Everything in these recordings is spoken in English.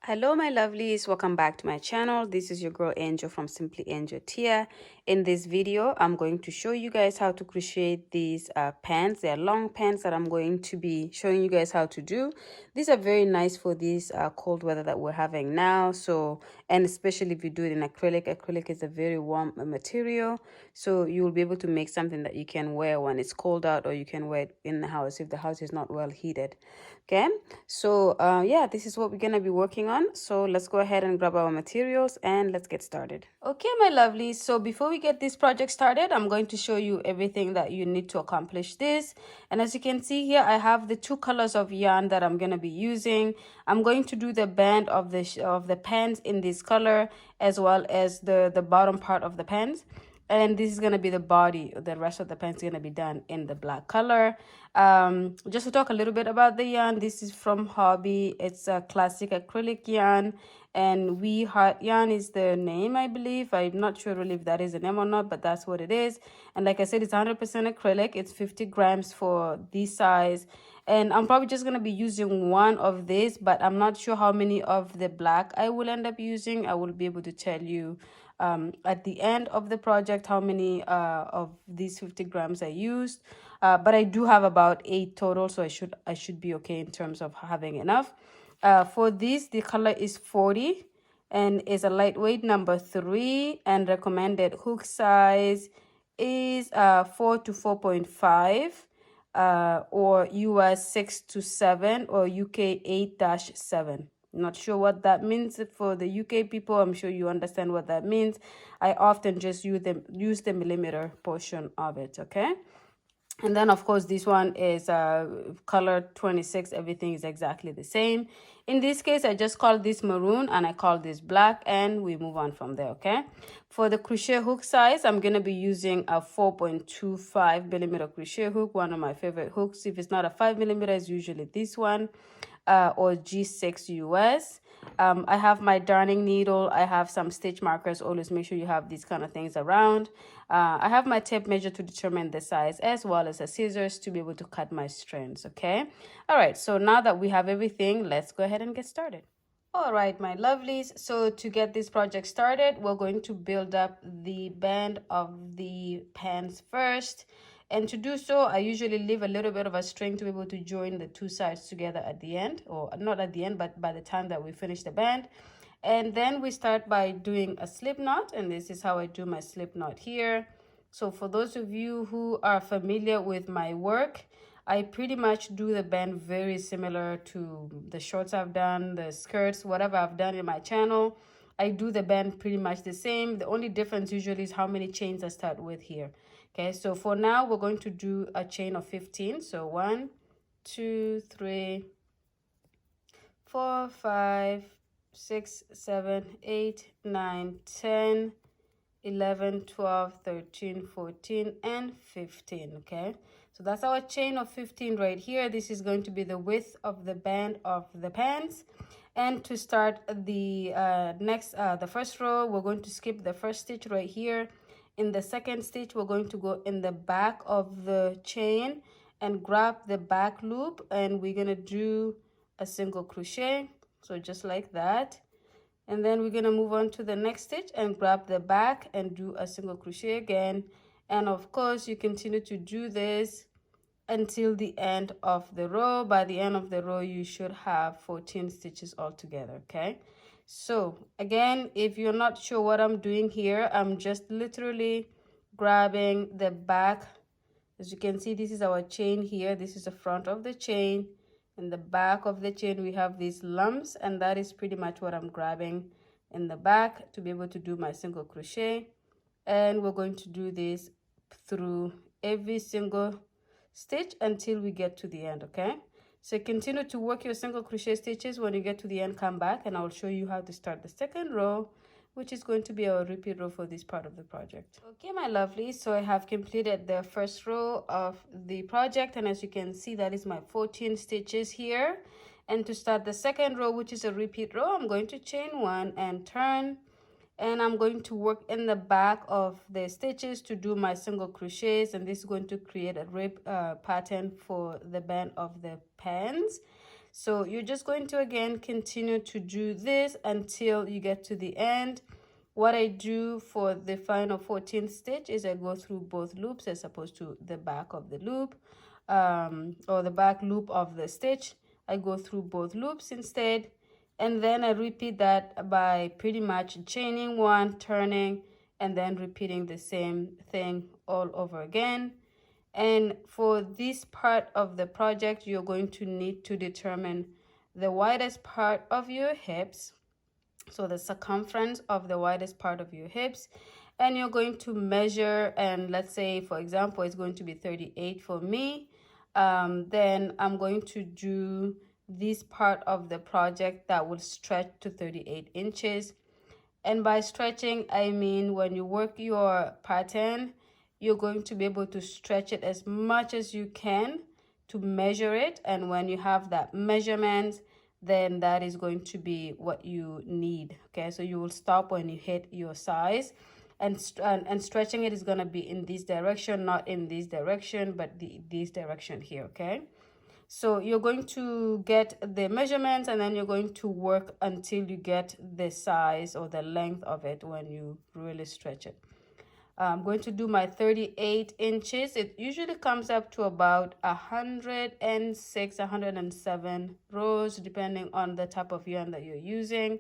Hello my lovelies, welcome back to my channel. This is your girl Angel from Simply Angel Tia. In this video I'm going to show you guys how to crochet these pants. They are long pants that I'm going to be showing you guys how to do. These are very nice for this cold weather that we're having now, and especially if you do it in acrylic is a very warm material, so you will be able to make something that you can wear when it's cold out, or you can wear it in the house if the house is not well heated. Okay, so yeah, this is what we're gonna be working on. So let's go ahead and grab our materials and let's get started. Okay my lovelies, so before we get this project started, I'm going to show you everything that you need to accomplish this. And as you can see here, I have the two colors of yarn that I'm going to be using. I'm going to do the band of the pants in this color, as well as the bottom part of the pants. And this is going to be the body. The rest of the pants is going to be done in the black color. Just to talk a little bit about the yarn, this is from Hobby. It's a classic acrylic yarn, and We Heart Yarn is the name, I believe. I'm not sure really if that is the name or not, but that's what it is. And like I said, it's 100% acrylic. It's 50 grams for this size. And I'm probably just going to be using one of this, but I'm not sure how many of the black I will end up using. I will be able to tell you at the end of the project how many of these 50 grams I used. But I do have about 8 total, so I should be okay in terms of having enough. For this, the color is 40 and is a lightweight number 3, and recommended hook size is 4 to 4.5, or US 6 to 7, or UK 8-7. Not sure what that means for the UK people. I'm sure you understand what that means. I often just use the millimeter portion of it, okay? And then of course this one is color 26. Everything is exactly the same. In this case, I just call this maroon and I call this black, and we move on from there. Okay, for the crochet hook size, I'm going to be using a 4.25 millimeter crochet hook, one of my favorite hooks. If it's not a 5 millimeter, it's usually this one, or G6 US. I have my darning needle. I have some stitch markers. Always make sure you have these kind of things around. I have my tape measure to determine the size, as well as a scissors to be able to cut my strands. Okay, all right, so now that we have everything, let's go ahead and get started. All right, my lovelies, so to get this project started, we're going to build up the band of the pants first. And to do so, I usually leave a little bit of a string to be able to join the two sides together at the end, or not at the end, but by the time that we finish the band. And then we start by doing a slip knot, and this is how I do my slip knot here. So for those of you who are familiar with my work, I pretty much do the band very similar to the shorts I've done, the skirts, whatever I've done in my channel. I do the band pretty much the same. The only difference usually is how many chains I start with here. Okay, so for now, we're going to do a chain of 15. So 1, 2, 3, 4, 5, 6, 7, 8, 9, 10, 11, 12, 13, 14, and 15. Okay, so that's our chain of 15 right here. This is going to be the width of the band of the pants. And to start the the first row, we're going to skip the first stitch right here. In the second stitch, we're going to go in the back of the chain and grab the back loop, and we're going to do a single crochet, so just like that. And then we're going to move on to the next stitch and grab the back and do a single crochet again. And of course, you continue to do this until the end of the row. By the end of the row, you should have 14 stitches altogether. Okay, so again, if you're not sure what I'm doing here, I'm just literally grabbing the back. As you can see, this is our chain here. This is the front of the chain. In the back of the chain, we have these lumps, and that is pretty much what I'm grabbing in the back to be able to do my single crochet. And we're going to do this through every single stitch until we get to the end. Okay, so continue to work your single crochet stitches. When you get to the end, come back and I'll show you how to start the second row, which is going to be our repeat row for this part of the project. Okay, my lovely, so I have completed the first row of the project, and as you can see, that is my 14 stitches here. And to start the second row, which is a repeat row, I'm going to chain 1 and turn, and I'm going to work in the back of the stitches to do my single crochets, and this is going to create a rib pattern for the band of the pants. So you're just going to again continue to do this until you get to the end. What I do for the final 14th stitch is I go through both loops as opposed to the back of the loop, or the back loop of the stitch. I go through both loops instead, and then I repeat that by pretty much chaining one, turning, and then repeating the same thing all over again. And for this part of the project, you're going to need to determine the widest part of your hips, so the circumference of the widest part of your hips, and you're going to measure, and let's say for example it's going to be 38 for me. Then I'm going to do this part of the project that will stretch to 38 inches. And by stretching, I mean when you work your pattern, you're going to be able to stretch it as much as you can to measure it. And when you have that measurement, then that is going to be what you need. Okay, so you will stop when you hit your size. And stretching it is going to be in this direction, not in this direction, but this direction here. Okay, so you're going to get the measurements, and then you're going to work until you get the size or the length of it when you really stretch it. I'm going to do my 38 inches. It usually comes up to about 106, 107 rows, depending on the type of yarn that you're using.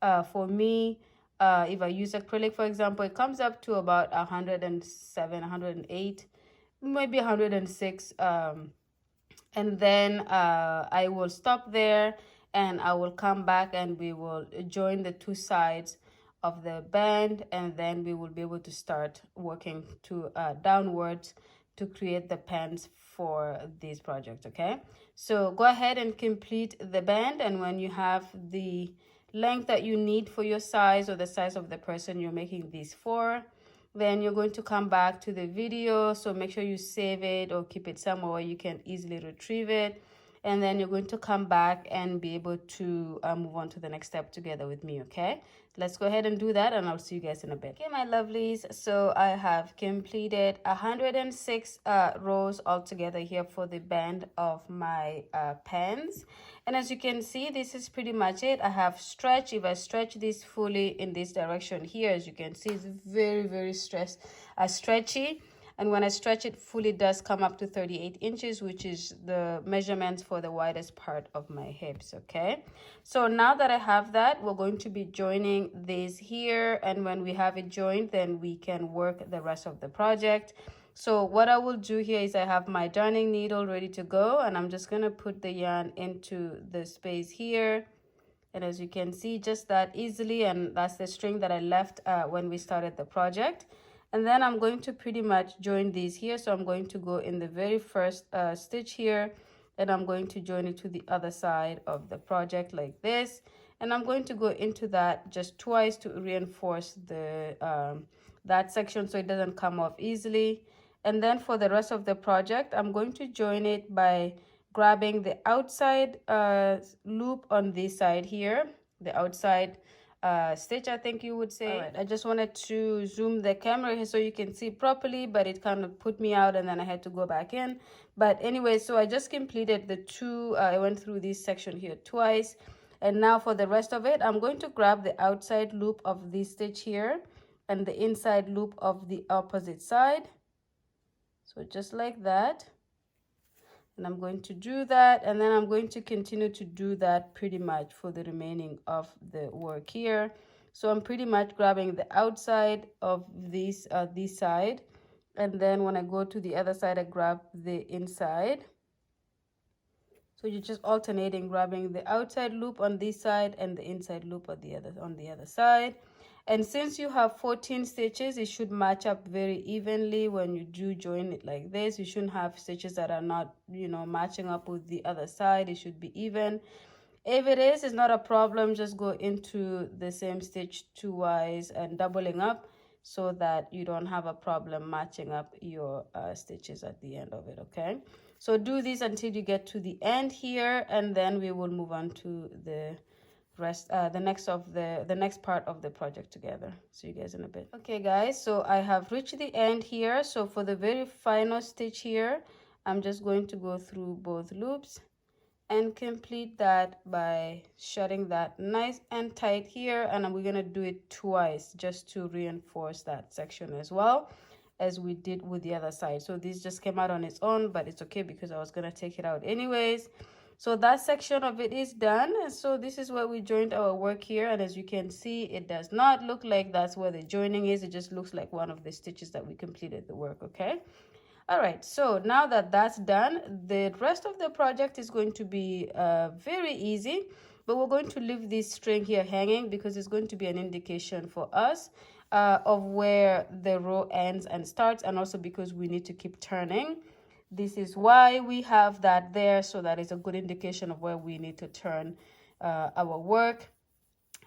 For me, if I use acrylic, for example, it comes up to about 107, 108, maybe 106. And then I will stop there, and I will come back and we will join the two sides of the band, and then we will be able to start working to downwards to create the pants for this project. Okay, so go ahead and complete the band, and when you have the length that you need for your size or the size of the person you're making these for, then you're going to come back to the video. So make sure you save it or keep it somewhere where you can easily retrieve it. And then you're going to come back and be able to move on to the next step together with me. Okay, let's go ahead and do that, and I'll see you guys in a bit. Okay, my lovelies, so I have completed 106 rows altogether here for the band of my pants. And as you can see, this is pretty much it. I have stretched. If I stretch this fully in this direction here, as you can see, it's very stretchy. And when I stretch it fully, it does come up to 38 inches, which is the measurement for the widest part of my hips. Okay, so now that I have that, we're going to be joining this here, and when we have it joined, then we can work the rest of the project. So what I will do here is I have my darning needle ready to go, and I'm just gonna put the yarn into the space here. And as you can see, just that easily, and that's the string that I left when we started the project. And then I'm going to pretty much join these here. So I'm going to go in the very first stitch here, and I'm going to join it to the other side of the project like this. And I'm going to go into that just twice to reinforce the that section so it doesn't come off easily. And then for the rest of the project, I'm going to join it by grabbing the outside loop on this side here, the outside stitch, I think you would say. All right, I just wanted to zoom the camera here so you can see properly, but it kind of put me out, and then I had to go back in. But anyway, so I just completed the two. I went through this section here twice, and now for the rest of it, I'm going to grab the outside loop of this stitch here and the inside loop of the opposite side. So just like that. And I'm going to do that, and then I'm going to continue to do that pretty much for the remaining of the work here. So I'm pretty much grabbing the outside of this side, and then when I go to the other side, I grab the inside. So you're just alternating, grabbing the outside loop on this side and the inside loop on the other side. And since you have 14 stitches, it should match up very evenly when you do join it like this. You shouldn't have stitches that are not, you know, matching up with the other side. It should be even. If it is, it's not a problem. Just go into the same stitch twice and doubling up so that you don't have a problem matching up your stitches at the end of it. Okay, so do this until you get to the end here, and then we will move on to the rest the next part of the project together. See you guys in a bit. Okay guys, so I have reached the end here. So for the very final stitch here, I'm just going to go through both loops, and complete that by shutting that nice and tight here, and we're gonna do it twice just to reinforce that section as well as we did with the other side. So this just came out on its own, but it's okay because I was gonna take it out anyways. So that section of it is done, and so this is where we joined our work here, and as you can see, it does not look like that's where the joining is. It just looks like one of the stitches that we completed the work. Okay, all right, so now that that's done, the rest of the project is going to be very easy, but we're going to leave this string here hanging because it's going to be an indication for us of where the row ends and starts, and also because we need to keep turning. This is why we have that there, so that is a good indication of where we need to turn our work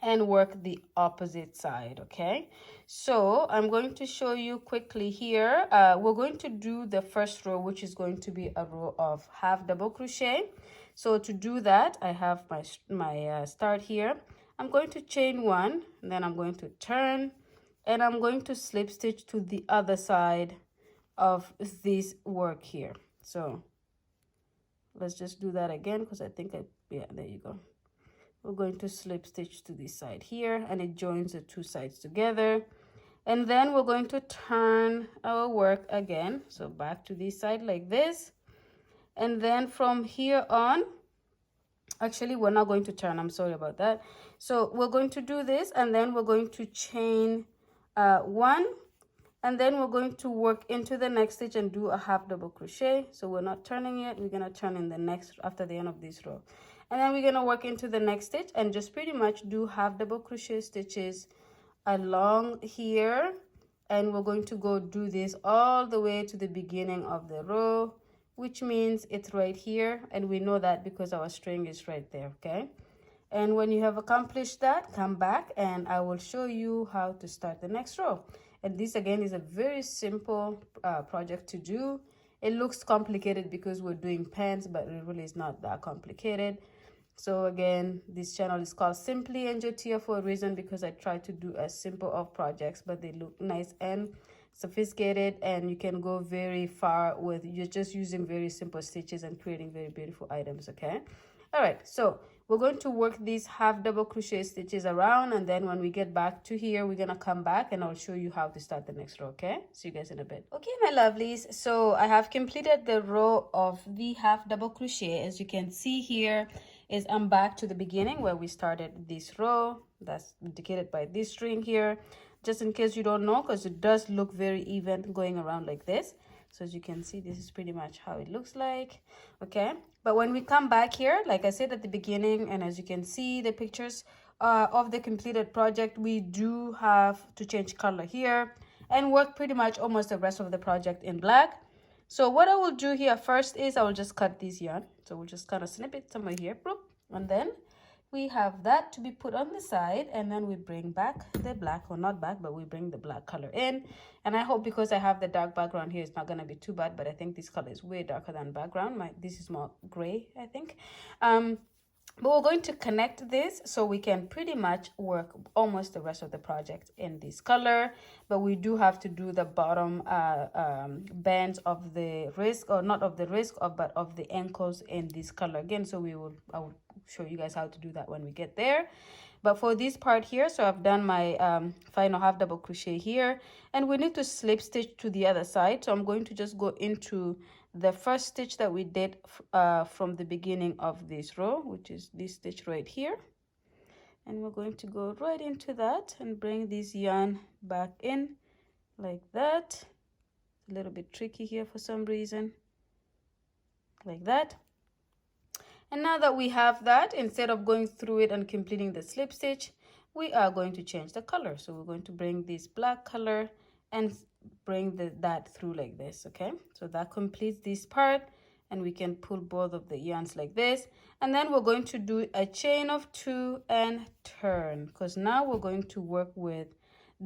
and work the opposite side. Okay, so I'm going to show you quickly here. We're going to do the first row, which is going to be a row of half double crochet. So to do that, I have my start here. I'm going to chain one, and then I'm going to turn, and I'm going to slip stitch to the other side of this work here. So let's just do that again, because I think yeah, there you go. We're going to slip stitch to this side here, and it joins the two sides together. And then we're going to turn our work again, so back to this side like this. And then from here on, actually we're not going to turn, I'm sorry about that. So we're going to do this, and then we're going to chain one, and then we're going to work into the next stitch and do a half double crochet. So we're not turning yet, we're gonna turn in the next after the end of this row, and then we're gonna work into the next stitch and just pretty much do half double crochet stitches along here, and we're going to go do this all the way to the beginning of the row, which means it's right here, and we know that because our string is right there. Okay, and when you have accomplished that, come back and I will show you how to start the next row. And this again is a very simple project to do. It looks complicated because we're doing pants, but it really is not that complicated. So again, this channel is called Simply Angel Tia for a reason, because I try to do as simple of projects, but they look nice and sophisticated, and you can go very far with you're just using very simple stitches and creating very beautiful items. Okay, all right, so we're going to work these half double crochet stitches around, and then when we get back to here, we're gonna come back and I'll show you how to start the next row. Okay, see you guys in a bit. Okay, my lovelies, so I have completed the row of the half double crochet. As you can see here is I'm back to the beginning where we started this row. That's indicated by this string here, just in case you don't know, because it does look very even going around like this. So as you can see, this is pretty much how it looks like. Okay, but when we come back here, like I said at the beginning, and as you can see the pictures of the completed project, we do have to change color here and work pretty much almost the rest of the project in black. So what I will do here first is I will just cut this yarn. So we'll just kind of snip it somewhere here, and then we have that to be put on the side, and then we bring back the black, or not back, but we bring the black color in. And I hope because I have the dark background here, it's not going to be too bad, but I think this color is way darker than background. This is more gray, I think. But we're going to connect this so we can pretty much work almost the rest of the project in this color. But we do have to do the bottom bands of the wrist, or not of the wrist, but of the ankles in this color again. So I will show you guys how to do that when we get there. But for this part here, so I've done my final half double crochet here, and we need to slip stitch to the other side. So I'm going to just go into the first stitch that we did from the beginning of this row, which is this stitch right here, and we're going to go right into that and bring this yarn back in like that. A little bit tricky here for some reason, like that. And now that we have that, instead of going through it and completing the slip stitch, we are going to change the color. So we're going to bring this black color and bring that through like this. Okay, so that completes this part, and we can pull both of the yarns like this, and then we're going to do a chain of 2 and turn, because now we're going to work with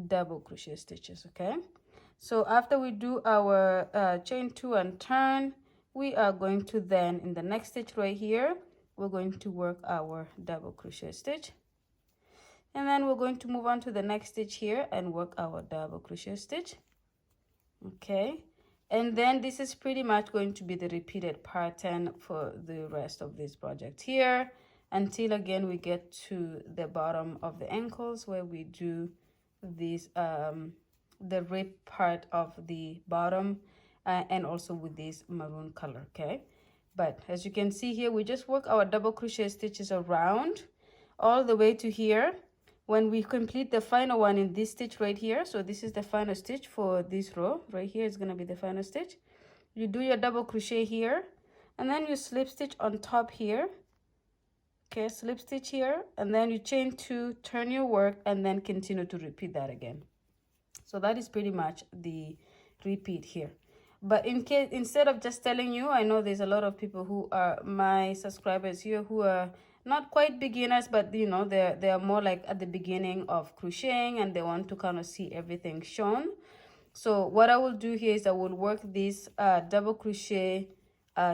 double crochet stitches. Okay, so after we do our chain 2 and turn, we are going to then, in the next stitch right here, we're going to work our double crochet stitch, and then we're going to move on to the next stitch here and work our double crochet stitch. Okay, And then this is pretty much going to be the repeated pattern for the rest of this project here, until again we get to the bottom of the ankles where we do this the rib part of the bottom, and also with this maroon color. Okay, but as you can see here, we just work our double crochet stitches around all the way to here. When we complete the final one in this stitch right here, so this is the final stitch for this row right here, is going to be the final stitch. You do your double crochet here, and then you slip stitch on top here. Okay, slip stitch here, and then you chain 2, turn your work, and then continue to repeat that again. So that is pretty much the repeat here. But in case, instead of just telling you, I know there's a lot of people who are my subscribers here who are not quite beginners, but you know, they're more like at the beginning of crocheting, and they want to kind of see everything shown. So what I will do here is I will work this double crochet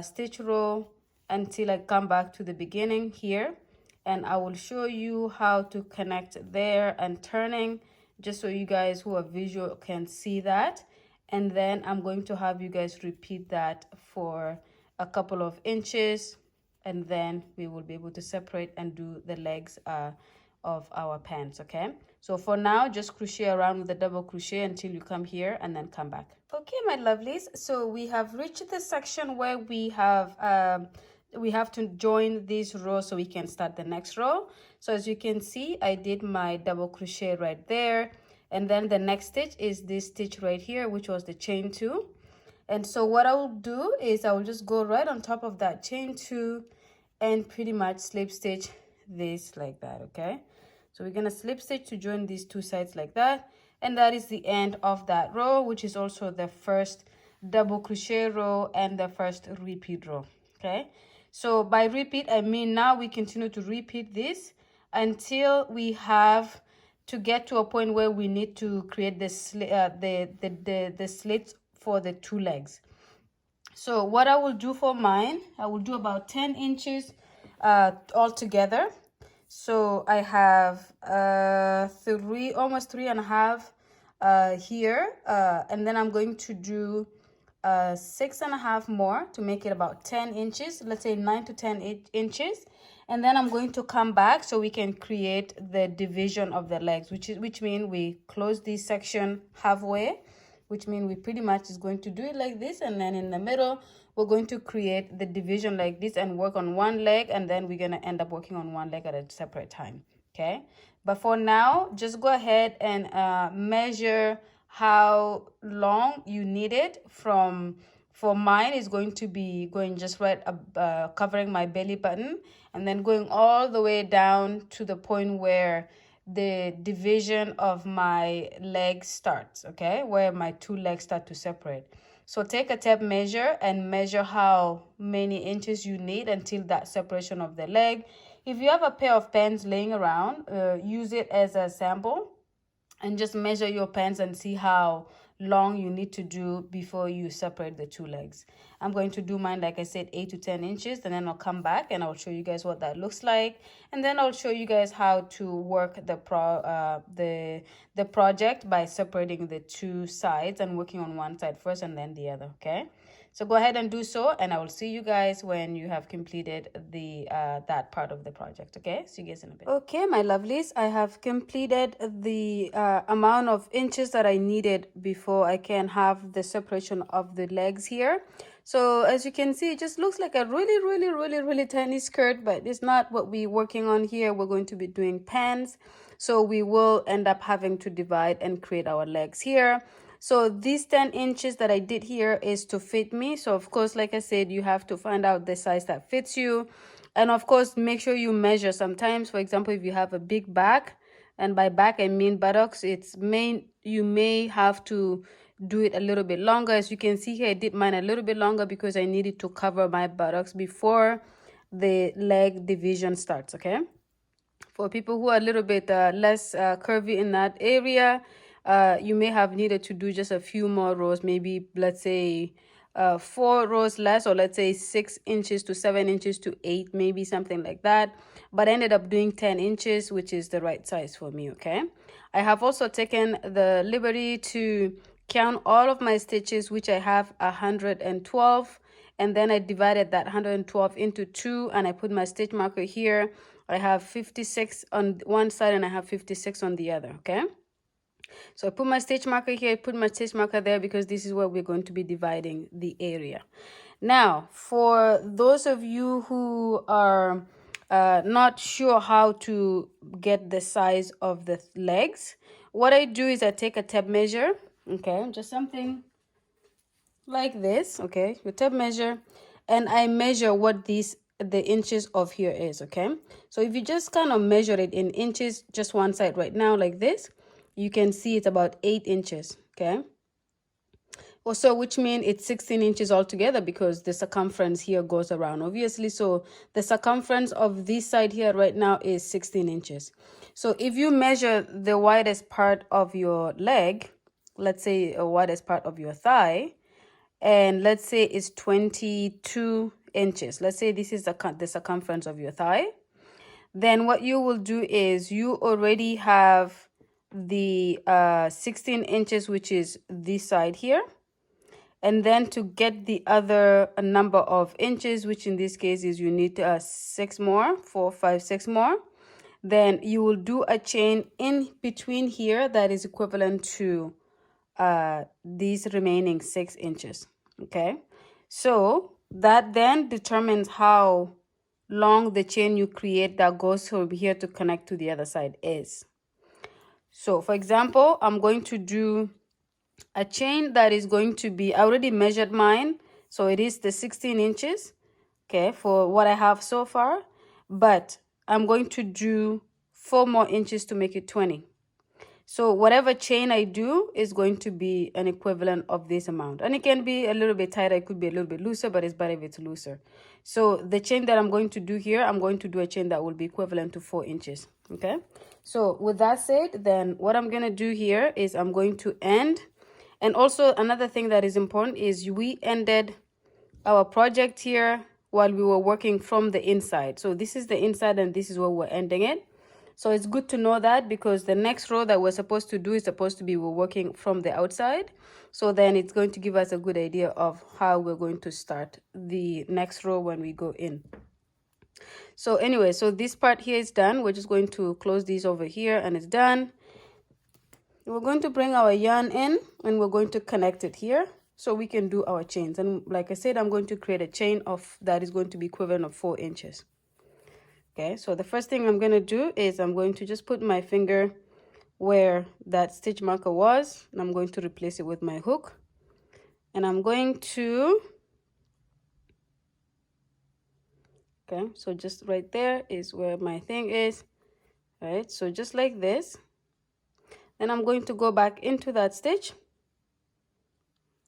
stitch row until I come back to the beginning here, and I will show you how to connect there and turning, just so you guys who are visual can see that. And then I'm going to have you guys repeat that for a couple of inches, and then we will be able to separate and do the legs of our pants. Okay, so for now, just crochet around with the double crochet until you come here and then come back. Okay, my lovelies, so we have reached the section where we have to join this row so we can start the next row. So as you can see, I did my double crochet right there, and then the next stitch is this stitch right here, which was the chain 2. And so what I will do is I will just go right on top of that chain 2 and pretty much slip stitch this like that. Okay, so we're gonna slip stitch to join these two sides like that, and that is the end of that row, which is also the first double crochet row and the first repeat row. Okay, so by repeat I mean now we continue to repeat this until we have to get to a point where we need to create the slits for the 2 legs. So what I will do for mine, I will do about 10 inches all together. So I have almost 3.5 here, and then I'm going to do 6.5 more to make it about 10 inches. Let's say 9 to 10 inches. And then I'm going to come back so we can create the division of the legs, which means we close this section halfway, which means we pretty much is going to do it like this, and then in the middle we're going to create the division like this and work on one leg, and then we're going to end up working on one leg at a separate time. Okay, but for now, just go ahead and measure how long you need it from. For mine is going to be going just right covering my belly button, and then going all the way down to the point where the division of my leg starts. Okay, where my 2 legs start to separate. So take a tape measure and measure how many inches you need until that separation of the leg. If you have a pair of pens laying around, use it as a sample and just measure your pens and see how long you need to do before you separate the 2 legs. I'm going to do mine, like I said, 8 to 10 inches, and then I'll come back and I'll show you guys what that looks like, and then I'll show you guys how to work the project by separating the 2 sides and working on one side first and then the other. Okay, so go ahead and do so, and I will see you guys when you have completed the that part of the project. Okay, see you guys in a bit. Okay, my lovelies, I have completed the amount of inches that I needed before I can have the separation of the legs here. So as you can see, it just looks like a really tiny skirt, but it's not what we're working on here. We're going to be doing pants, so we will end up having to divide and create our legs here. So these 10 inches that I did here is to fit me. So of course, like I said, you have to find out the size that fits you. And of course, make sure you measure. Sometimes, for example, if you have a big back, and by back I mean buttocks, you may have to do it a little bit longer. As you can see here, I did mine a little bit longer because I needed to cover my buttocks before the leg division starts. Okay, for people who are a little bit less curvy in that area, you may have needed to do just a few more rows, maybe let's say 4 rows less, or let's say 6 inches to 7 inches to 8, maybe something like that. But I ended up doing 10 inches, which is the right size for me. Okay, I have also taken the liberty to count all of my stitches, which I have 112, and then I divided that 112 into 2, and I put my stitch marker here. I have 56 on one side and I have 56 on the other. Okay, so I put my stitch marker here, put my stitch marker there, because this is where we're going to be dividing the area. Now, for those of you who are not sure how to get the size of the legs, what I do is I take a tape measure, okay, just something like this, okay, your tape measure, and I measure what the inches of here is, okay. So if you just kind of measure it in inches, just one side right now like this, you can see it's about 8 inches, okay. Also, which means it's 16 inches altogether, because the circumference here goes around, obviously. So the circumference of this side here right now is 16 inches. So if you measure the widest part of your leg, let's say the widest part of your thigh, and let's say it's 22 inches. Let's say this is the circumference of your thigh. Then what you will do is you already have the 16 inches, which is this side here. And then to get the other number of inches, which in this case is you need 6 more, 4, 5, 6 more, then you will do a chain in between here that is equivalent to these remaining 6 inches. Okay, so that then determines how long the chain you create that goes from here to connect to the other side is. So for example, I'm going to do a chain that is going to be, I already measured mine, so it is the 16 inches, okay, for what I have so far, but I'm going to do 4 more inches to make it 20. So whatever chain I do is going to be an equivalent of this amount, and it can be a little bit tighter, it could be a little bit looser, but it's better if it's looser. So the chain that I'm going to do here, I'm going to do a chain that will be equivalent to 4 inches. Okay, so with that said, then what I'm going to do here is I'm going to end. And also another thing that is important is we ended our project here while we were working from the inside. So this is the inside and this is where we're ending it. So it's good to know that, because the next row that we're supposed to do is supposed to be we're working from the outside. So then it's going to give us a good idea of how we're going to start the next row when we go in. So anyway, so this part here is done. We're just going to close these over here and it's done. We're going to bring our yarn in and we're going to connect it here so we can do our chains. And like I said, I'm going to create a chain of that is going to be equivalent of 4 inches. Okay, so the first thing I'm going to do is I'm going to just put my finger where that stitch marker was, and I'm going to replace it with my hook. And I'm going to, okay, so just right there is where my thing is. All right, so just like this. Then I'm going to go back into that stitch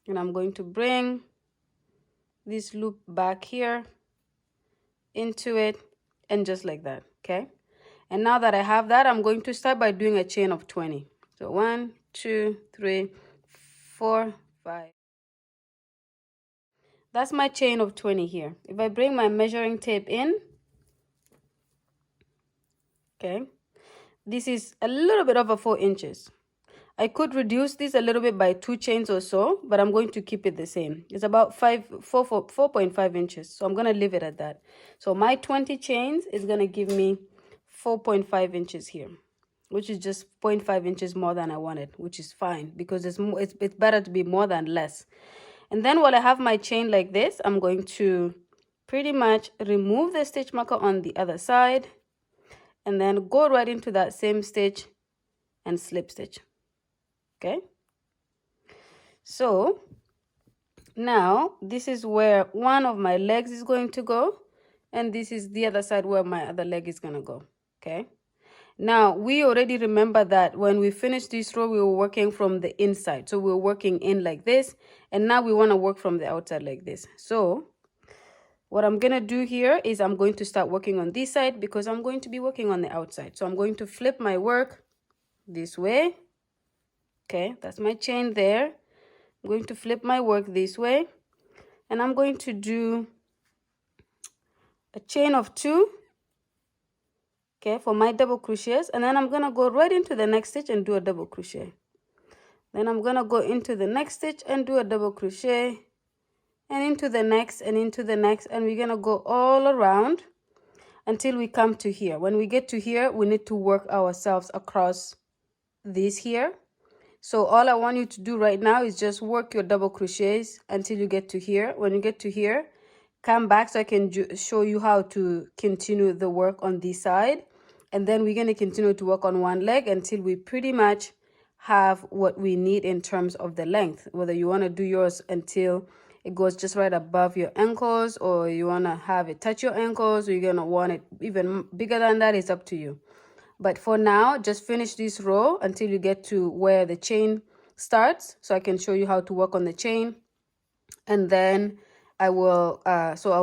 and I'm going to bring this loop back here into it, and just like that. Okay, and now that I have that, I'm going to start by doing a chain of 20. So 1, 2, 3, 4, 5. That's my chain of 20 here. If I bring my measuring tape in, okay, this is a little bit over 4 inches. I could reduce this a little bit by 2 chains or so, but I'm going to keep it the same. It's about 4.5 inches. So I'm going to leave it at that. So my 20 chains is going to give me 4.5 inches here, which is just 0.5 inches more than I wanted, which is fine because it's better to be more than less. And then while I have my chain like this, I'm going to pretty much remove the stitch marker on the other side and then go right into that same stitch and slip stitch. Okay, so now this is where one of my legs is going to go, and this is the other side where my other leg is going to go. Okay, now we already remember that when we finished this row, we were working from the inside. So we were working in like this, and now we want to work from the outside like this. So what I'm going to do here is I'm going to start working on this side because I'm going to be working on the outside. So I'm going to flip my work this way. Okay, that's my chain there. I'm going to flip my work this way, and I'm going to do a chain of 2, okay, for my double crochets, and then I'm going to go right into the next stitch and do a double crochet. Then I'm gonna go into the next stitch and do a double crochet, and into the next, and into the next, and we're gonna go all around until we come to here. When we get to here, we need to work ourselves across this here. So all I want you to do right now is just work your double crochets until you get to here. When you get to here, come back so I can show you how to continue the work on this side. And then we're going to continue to work on one leg until we pretty much have what we need in terms of the length. Whether you want to do yours until it goes just right above your ankles, or you want to have it touch your ankles, or you're going to want it even bigger than that, it's up to you. But for now, just finish this row until you get to where the chain starts, so I can show you how to work on the chain. And then I will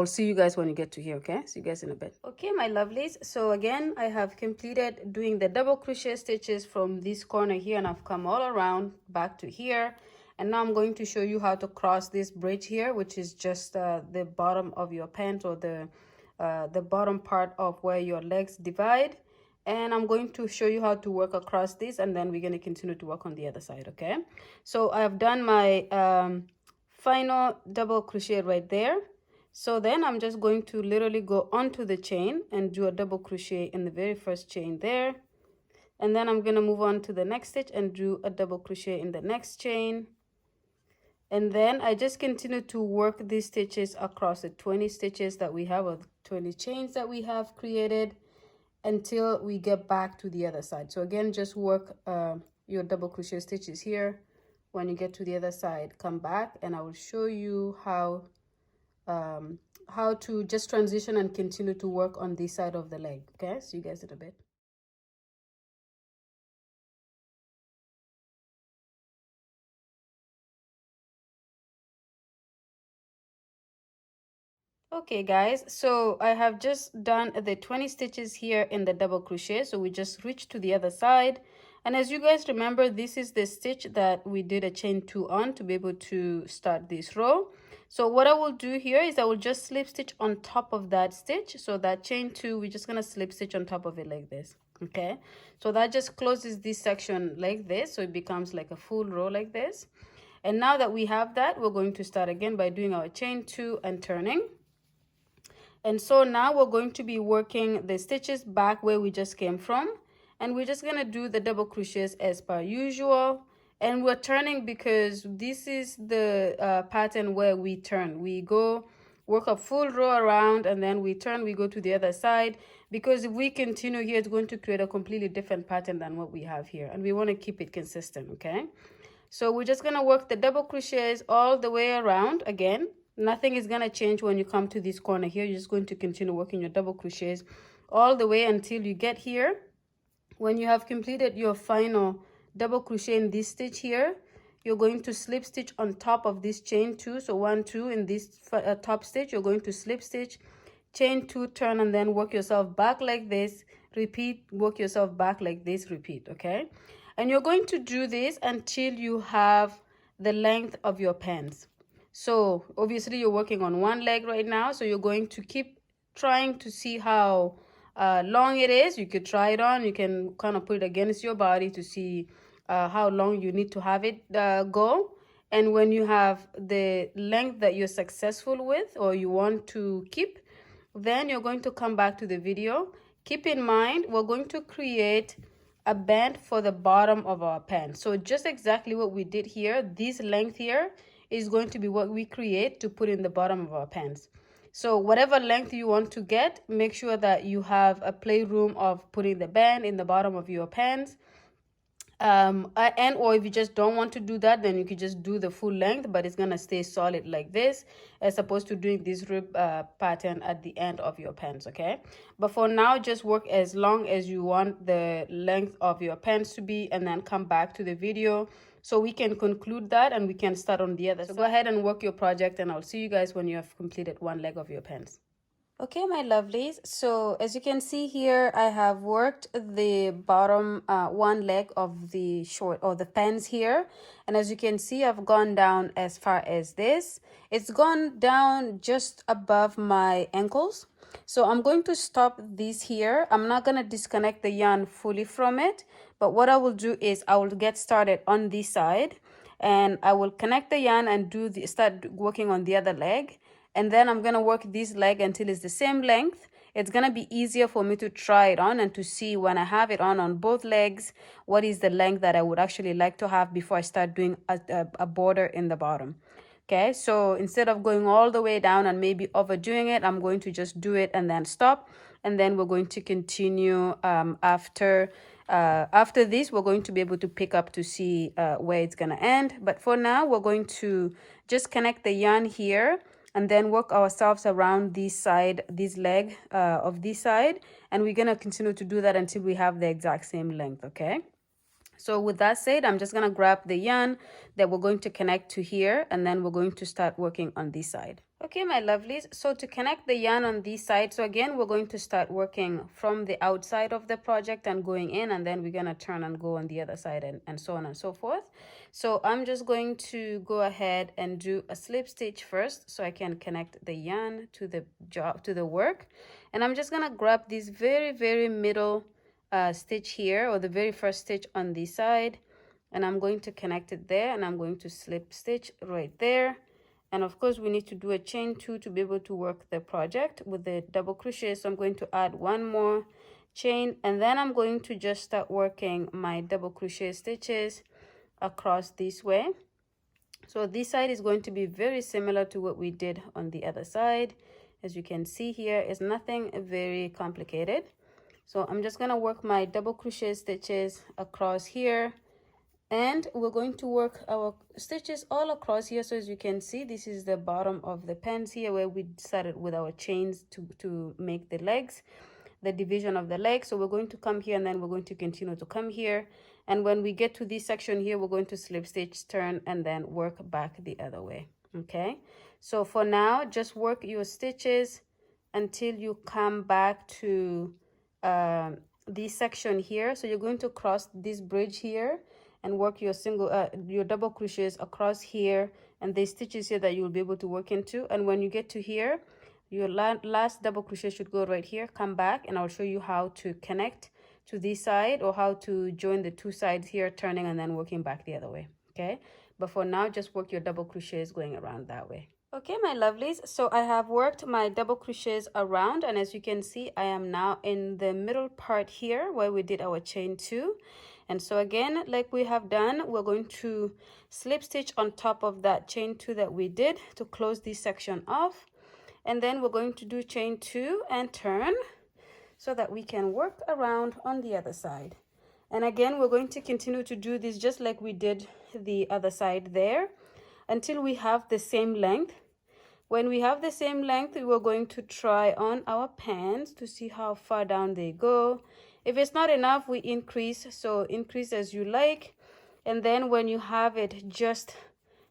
see you guys when you get to here. Okay, see you guys in a bit. Okay, my lovelies, so again, I have completed doing the double crochet stitches from this corner here, and I've come all around back to here. And now I'm going to show you how to cross this bridge here, which is just the bottom of your pants, or the bottom part of where your legs divide. And I'm going to show you how to work across this, and then we're going to continue to work on the other side. Okay, so I've done my final double crochet right there. So then I'm just going to literally go onto the chain and do a double crochet in the very first chain there, and then I'm going to move on to the next stitch and do a double crochet in the next chain. And then I just continue to work these stitches across the 20 stitches that we have, or 20 chains that we have created, until we get back to the other side. So again, just work your double crochet stitches here. When you get to the other side, come back, and I will show you how to just transition and continue to work on this side of the leg. Okay, see you guys in a bit. Okay guys, so I have just done the 20 stitches here in the double crochet, so we just reached to the other side. And as you guys remember, this is the stitch that we did a chain 2 on to be able to start this row. So what I will do here is I will just slip stitch on top of that stitch. So that chain 2, we're just gonna slip stitch on top of it like this. Okay, so that just closes this section like this, so it becomes like a full row like this. And now that we have that, we're going to start again by doing our chain 2 and turning. And so now we're going to be working the stitches back where we just came from, and we're just going to do the double crochets as per usual. And we're turning because this is the pattern where we turn. We go work a full row around, and then we turn, we go to the other side, because if we continue here, it's going to create a completely different pattern than what we have here, and we want to keep it consistent. Okay, so we're just going to work the double crochets all the way around. Again, nothing is going to change when you come to this corner here. You're just going to continue working your double crochets all the way until you get here. When you have completed your final double crochet in this stitch here, you're going to slip stitch on top of this chain 2. So 1, 2 in this top stitch, you're going to slip stitch, chain 2, turn, and then work yourself back like this, repeat, work yourself back like this, repeat. Okay, and you're going to do this until you have the length of your pants. So obviously you're working on one leg right now, so you're going to keep trying to see how long it is. You could try it on, you can kind of put it against your body to see how long you need to have it go. And when you have the length that you're successful with, or you want to keep, then you're going to come back to the video. Keep in mind, we're going to create a band for the bottom of our pants. So just exactly what we did here, this length here is going to be what we create to put in the bottom of our pants. So whatever length you want to get, make sure that you have a playroom of putting the band in the bottom of your pants. Or if you just don't want to do that, then you could just do the full length, but it's gonna stay solid like this, as opposed to doing this rib pattern at the end of your pants. Okay, but for now, just work as long as you want the length of your pants to be, and then come back to the video so we can conclude that and we can start on the other side. So go ahead and work your project, and I'll see you guys when you have completed one leg of your pants. Okay, my lovelies, so as you can see here, I have worked the bottom one leg of the short, or the pants here, and as you can see, I've gone down as far as this. It's gone down just above my ankles. So I'm going to stop this here. I'm not going to disconnect the yarn fully from it, but what I will do is I will get started on this side, and I will connect the yarn and start working on the other leg, and then I'm going to work this leg until it's the same length. It's going to be easier for me to try it on and to see when I have it on both legs, what is the length that I would actually like to have before I start doing a border in the bottom. Okay, so instead of going all the way down and maybe overdoing it, I'm going to just do it and then stop, and then we're going to continue after this. We're going to be able to pick up to see where it's gonna end, but for now we're going to just connect the yarn here and then work ourselves around this side, this leg of this side, and we're gonna continue to do that until we have the exact same length. Okay, so with that said, I'm just gonna grab the yarn that we're going to connect to here, and then we're going to start working on this side. Okay, my lovelies, so to connect the yarn on this side, so again, we're going to start working from the outside of the project and going in, and then we're gonna turn and go on the other side, and so on and so forth. So I'm just going to go ahead and do a slip stitch first so I can connect the yarn to the job, to the work. And I'm just gonna grab this very middle stitch here, or the very first stitch on this side, and I'm going to connect it there, and I'm going to slip stitch right there. And of course we need to do a chain 2 to be able to work the project with the double crochet. So I'm going to add one more chain, and then I'm going to just start working my double crochet stitches across this way. So this side is going to be very similar to what we did on the other side. As you can see here, it's nothing very complicated. So I'm just going to work my double crochet stitches across here, and we're going to work our stitches all across here. So as you can see, this is the bottom of the pants here where we started with our chains to make the legs, the division of the legs. So we're going to come here, and then we're going to continue to come here, and when we get to this section here, we're going to slip stitch, turn, and then work back the other way. Okay, so for now, just work your stitches until you come back to this section here. So you're going to cross this bridge here and work your your double crochets across here, and the stitches here that you'll be able to work into. And when you get to here, your last double crochet should go right here. Come back, and I'll show you how to connect to this side, or how to join the two sides here, turning and then working back the other way. Okay, but for now, just work your double crochets going around that way. Okay, my lovelies, so I have worked my double crochets around, and as you can see, I am now in the middle part here where we did our chain 2. And so again, like we have done, we're going to slip stitch on top of that chain 2 that we did to close this section off, and then we're going to do chain 2 and turn so that we can work around on the other side. And again, we're going to continue to do this just like we did the other side there, until we have the same length. When we have the same length, we're going to try on our pants to see how far down they go. If it's not enough, we increase, so increase as you like. And then when you have it just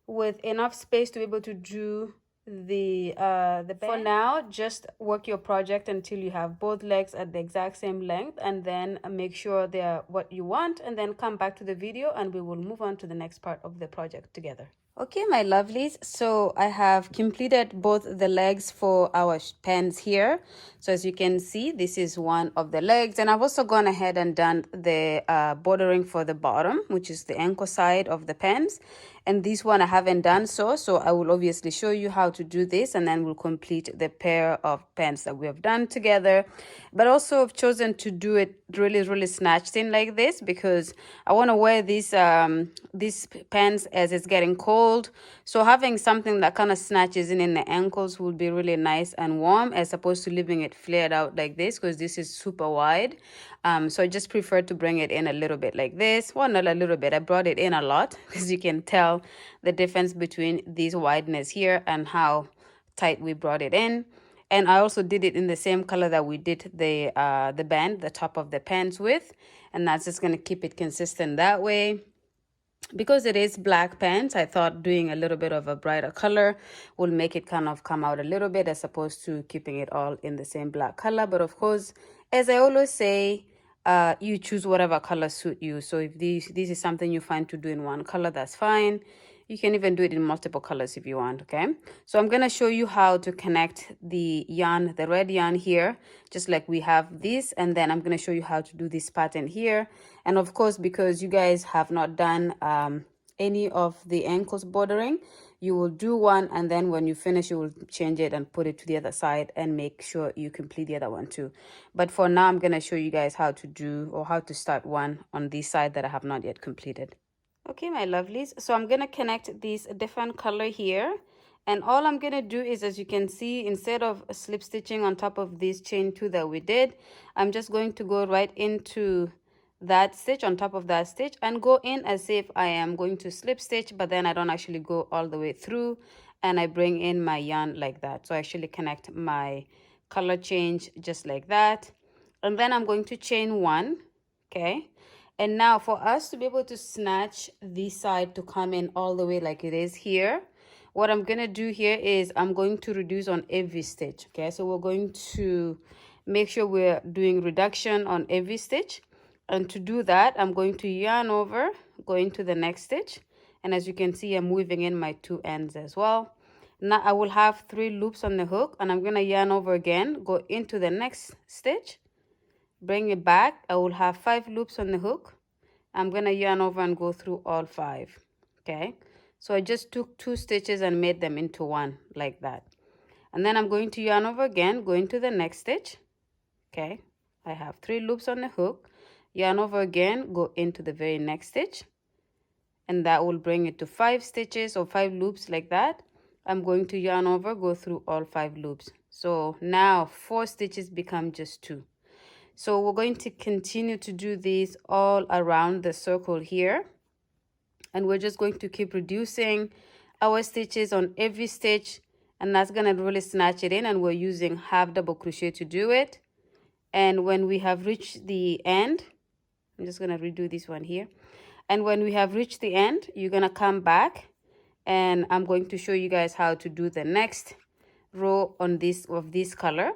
with enough space to be able to do the band, for now, just work your project until you have both legs at the exact same length, and then make sure they are what you want, and then come back to the video and we will move on to the next part of the project together. Okay, my lovelies, so I have completed both the legs for our pants here. So as you can see, this is one of the legs, and I've also gone ahead and done the bordering for the bottom, which is the ankle side of the pants. And this one I haven't done so I will obviously show you how to do this, and then we'll complete the pair of pants that we have done together. But also I've chosen to do it really snatched in like this because I want to wear these pants as it's getting cold. So having something that kind of snatches in the ankles would be really nice and warm, as opposed to leaving it flared out like this, because this is super wide. So I just prefer to bring it in a little bit like this. Well, not a little bit, I brought it in a lot, because you can tell the difference between this wideness here and how tight we brought it in. And I also did it in the same color that we did the band, the top of the pants with, and that's just going to keep it consistent that way. Because it is black pants, I thought doing a little bit of a brighter color will make it kind of come out a little bit, as opposed to keeping it all in the same black color. But of course, as I always say, you choose whatever color suit you. So if this is something you find to do in one color, that's fine. You can even do it in multiple colors if you want, okay? So I'm gonna show you how to connect the yarn, the red yarn here, just like we have this, and then I'm gonna show you how to do this pattern here. And of course, because you guys have not done any of the ankles bordering, you will do one, and then when you finish, you will change it and put it to the other side and make sure you complete the other one too. But for now, I'm gonna show you guys how to do, or how to start one on this side that I have not yet completed. Okay, my lovelies, so I'm gonna connect this different color here, and all I'm gonna do is, as you can see, instead of slip stitching on top of this chain 2 that we did, I'm just going to go right into that stitch, on top of that stitch, and go in as if I am going to slip stitch, but then I don't actually go all the way through, and I bring in my yarn like that. So I actually connect my color change just like that, and then I'm going to chain 1. Okay, and now for us to be able to snatch this side to come in all the way like it is here, what I'm going to do here is I'm going to reduce on every stitch. Okay, so we're going to make sure we're doing reduction on every stitch. And to do that, I'm going to yarn over, go into the next stitch. And as you can see, I'm weaving in my 2 ends as well. Now I will have 3 loops on the hook, and I'm going to yarn over again, go into the next stitch, bring it back. I will have 5 loops on the hook. I'm gonna yarn over and go through all 5. Okay, so I just took 2 stitches and made them into 1 like that. And then I'm going to yarn over again, go into the next stitch. Okay, I have 3 loops on the hook, yarn over again, go into the very next stitch, and that will bring it to 5 stitches or 5 loops like that. I'm going to yarn over, go through all 5 loops. So now 4 stitches become just 2. So we're going to continue to do this all around the circle here, and we're just going to keep reducing our stitches on every stitch, and that's going to really snatch it in, and we're using half double crochet to do it. And when we have reached the end, I'm just going to redo this one here, and when we have reached the end, you're going to come back, and I'm going to show you guys how to do the next row on this of this color.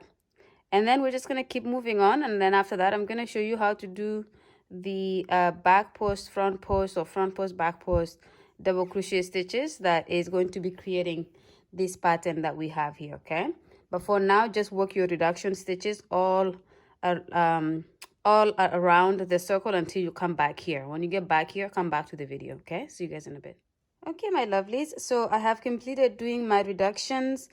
And then we're just going to keep moving on, and then after that I'm going to show you how to do the back post, front post, or front post, back post double crochet stitches that is going to be creating this pattern that we have here. Okay, but for now, just work your reduction stitches all around the circle until you come back here. When you get back here, come back to the video. Okay, see you guys in a bit. Okay, my lovelies, so I have completed doing my reductions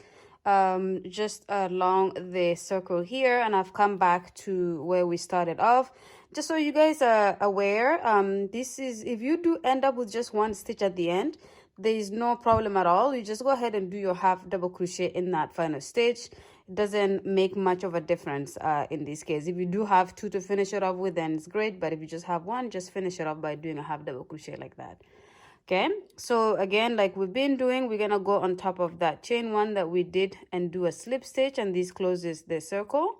just along the circle here, and I've come back to where we started off. Just so you guys are aware, this is, if you do end up with just 1 stitch at the end, there is no problem at all. You just go ahead and do your half double crochet in that final stitch. It doesn't make much of a difference in this case. If you do have 2 to finish it off with, then it's great, but if you just have 1, just finish it off by doing a half double crochet like that. Okay, so again, like we've been doing, we're gonna go on top of that chain 1 that we did and do a slip stitch, and this closes the circle.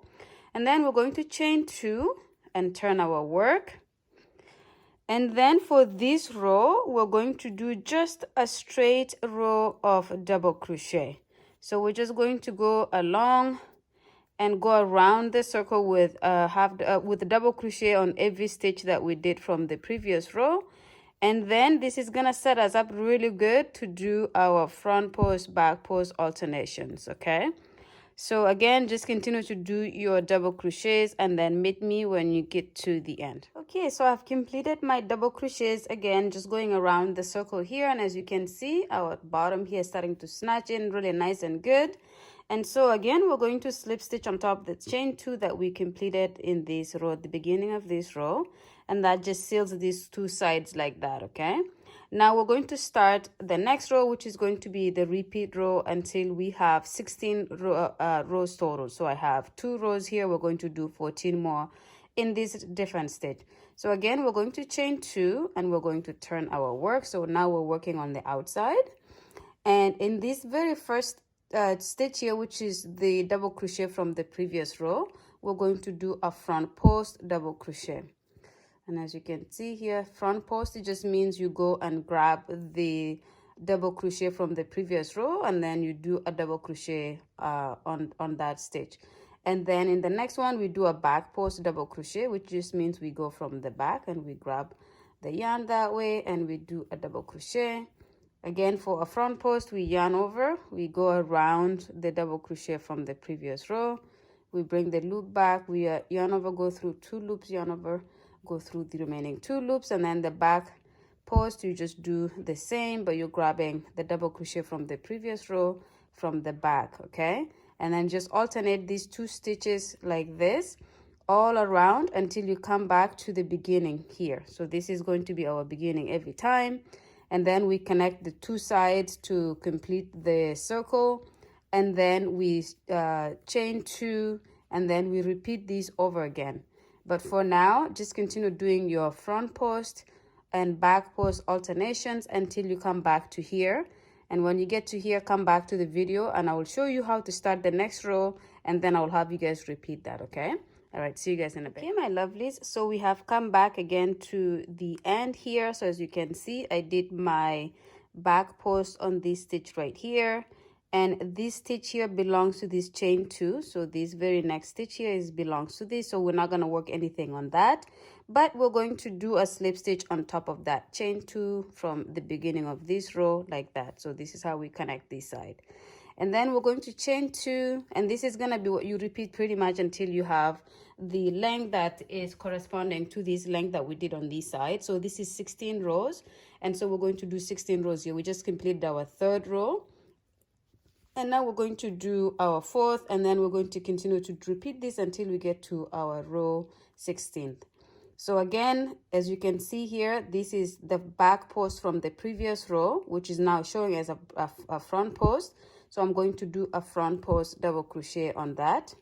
And then we're going to chain 2 and turn our work. And then for this row, we're going to do just a straight row of double crochet. So we're just going to go along and go around the circle with with a double crochet on every stitch that we did from the previous row. And then this is gonna set us up really good to do our front post, back post alternations. Okay, so again, just continue to do your double crochets and then meet me when you get to the end. Okay, so I've completed my double crochets, again just going around the circle here, and as you can see, our bottom here is starting to snatch in really nice and good. And so again, we're going to slip stitch on top of the chain 2 that we completed in this row at the beginning of this row, and that just seals these 2 sides like that. Okay, now we're going to start the next row, which is going to be the repeat row until we have 16 rows total. So I have 2 rows here, we're going to do 14 more in this different stitch. So again, we're going to chain 2 and we're going to turn our work. So now we're working on the outside, and in this very first stitch here, which is the double crochet from the previous row, we're going to do a front post double crochet. And as you can see here, front post, it just means you go and grab the double crochet from the previous row, and then you do a double crochet on that stitch. And then in the next one, we do a back post double crochet, which just means we go from the back and we grab the yarn that way and we do a double crochet. Again, for a front post, we yarn over, we go around the double crochet from the previous row, we bring the loop back, we yarn over, go through 2 loops, yarn over, go through the remaining 2 loops, and then the back post you just do the same, but you're grabbing the double crochet from the previous row from the back. Okay, and then just alternate these 2 stitches like this all around until you come back to the beginning here. So this is going to be our beginning every time, and then we connect the 2 sides to complete the circle, and then we chain 2, and then we repeat these over again. But for now, just continue doing your front post and back post alternations until you come back to here. And when you get to here, come back to the video and I will show you how to start the next row, and then I will have you guys repeat that. Okay, all right, see you guys in a bit. Okay, my lovelies, so we have come back again to the end here. So as you can see, I did my back post on this stitch right here, and this stitch here belongs to this chain 2. So this very next stitch here belongs to this, so we're not going to work anything on that, but we're going to do a slip stitch on top of that chain 2 from the beginning of this row like that. So this is how we connect this side, and then we're going to chain 2, and this is going to be what you repeat pretty much until you have the length that is corresponding to this length that we did on this side. So this is 16 rows, and so we're going to do 16 rows here. We just completed our 3rd row, and now we're going to do our 4th, and then we're going to continue to repeat this until we get to our row 16th. So again, as you can see here, this is the back post from the previous row, which is now showing as a front post. So I'm going to do a front post double crochet on that.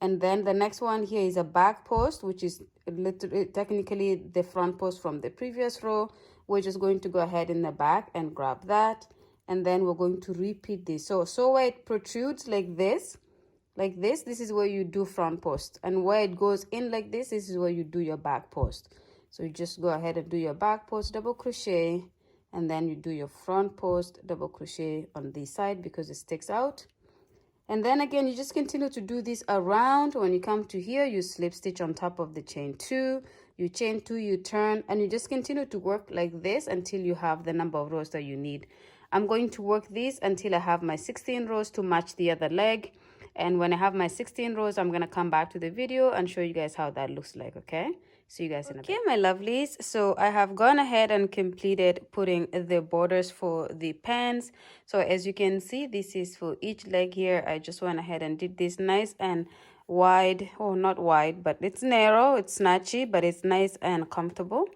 And then the next one here is a back post, which is literally technically the front post from the previous row. We're just going to go ahead in the back and grab that, and then we're going to repeat this. So where it protrudes like this, this is where you do front post, and where it goes in like this is where you do your back post. So you just go ahead and do your back post double crochet, and then you do your front post double crochet on this side because it sticks out. And then again, you just continue to do this around. When you come to here, you slip stitch on top of the chain 2, you chain 2, you turn, and you just continue to work like this until you have the number of rows that you need. I'm going to work this until I have my 16 rows to match the other leg. And when I have my 16 rows, I'm going to come back to the video and show you guys how that looks like. Okay, see you guys in a bit. Okay, my lovelies, so I have gone ahead and completed putting the borders for the pants. So as you can see, this is for each leg here. I just went ahead and did this nice and wide, oh not wide, but it's narrow, it's snatchy, but it's nice and comfortable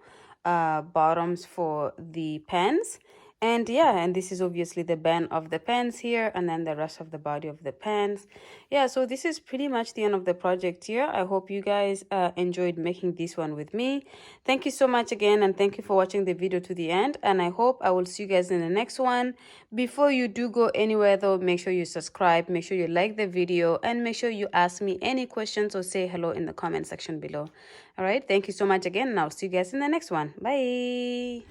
bottoms for the pants. And yeah, and this is obviously the band of the pants here, and then the rest of the body of the pants. Yeah, so this is pretty much the end of the project here. I hope you guys enjoyed making this one with me. Thank you so much again, and thank you for watching the video to the end, and I hope I will see you guys in the next one. Before you do go anywhere though, make sure you subscribe, make sure you like the video, and make sure you ask me any questions or say hello in the comment section below. All right, thank you so much again, and I'll see you guys in the next one. Bye.